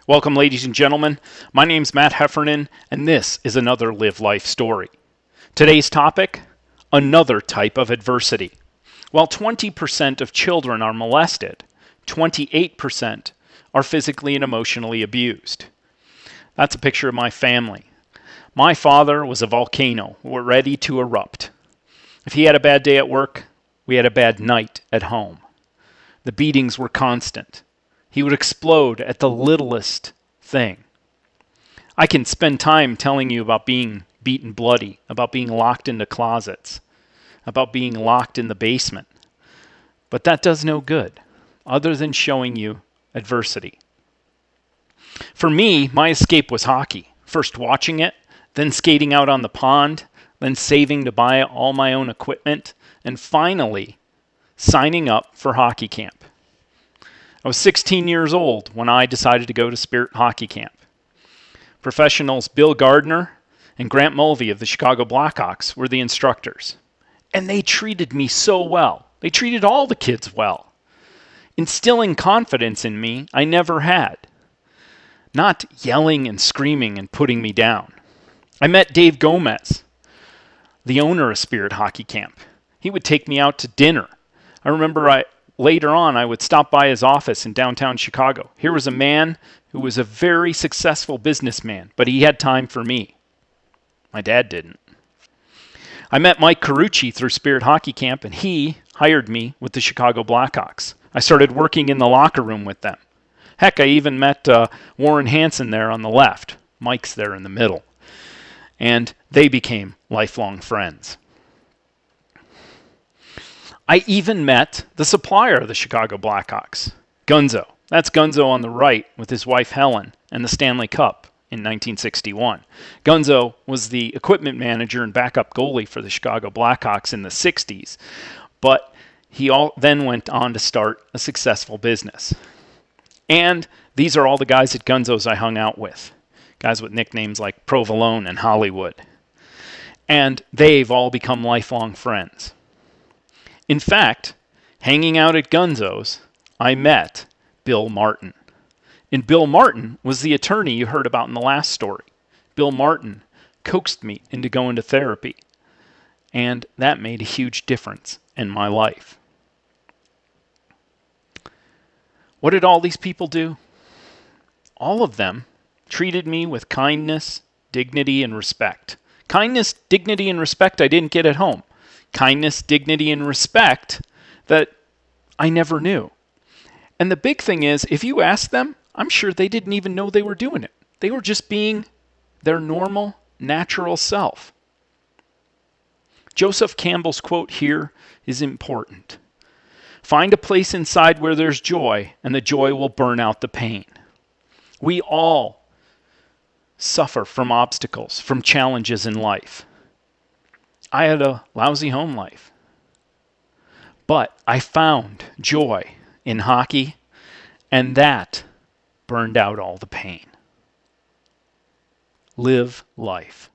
Welcome, ladies and gentlemen. My name's Matt Heffernan, and this is another Live Life story. Today's topic, another type of adversity. While 20% of children are molested, 28% are physically and emotionally abused. That's a picture of my family. My father was a volcano ready to erupt. If he had a bad day at work, we had a bad night at home. The beatings were constant. He would explode at the littlest thing. I can spend time telling you about being beaten bloody, about being locked into closets, about being locked in the basement. But that does no good, other than showing you adversity. For me, my escape was hockey. First watching it, then skating out on the pond, then saving to buy all my own equipment, and finally signing up for hockey camp. I was 16 years old when I decided to go to Spirit Hockey Camp. Professionals Bill Gardner and Grant Mulvey of the Chicago Blackhawks were the instructors. And they treated me so well. They treated all the kids well, instilling confidence in me I never had. Not yelling and screaming and putting me down. I met Dave Gomez, the owner of Spirit Hockey Camp. He would take me out to dinner. I remember later on, I would stop by his office in downtown Chicago. Here was a man who was a very successful businessman, but he had time for me. My dad didn't. I met Mike Carucci through Spirit Hockey Camp, and he hired me with the Chicago Blackhawks. I started working in the locker room with them. Heck, I even met Warren Hansen there on the left. Mike's there in the middle. And they became lifelong friends. I even met the supplier of the Chicago Blackhawks, Gunzo. That's Gunzo on the right with his wife Helen and the Stanley Cup in 1961. Gunzo was the equipment manager and backup goalie for the Chicago Blackhawks in the 60s, but he then went on to start a successful business. And these are all the guys at Gunzo's I hung out with, guys with nicknames like Provolone and Hollywood. And they've all become lifelong friends. In fact, hanging out at Gunzo's, I met Bill Martin. And Bill Martin was the attorney you heard about in the last story. Bill Martin coaxed me into going to therapy. And that made a huge difference in my life. What did all these people do? All of them treated me with kindness, dignity, and respect. Kindness, dignity, and respect I didn't get at home. Kindness, dignity, and respect that I never knew. And the big thing is, if you ask them, I'm sure they didn't even know they were doing it. They were just being their normal, natural self. Joseph Campbell's quote here is important. Find a place inside where there's joy, and the joy will burn out the pain. We all suffer from obstacles, from challenges in life. I had a lousy home life. But I found joy in hockey, and that burned out all the pain. Live life.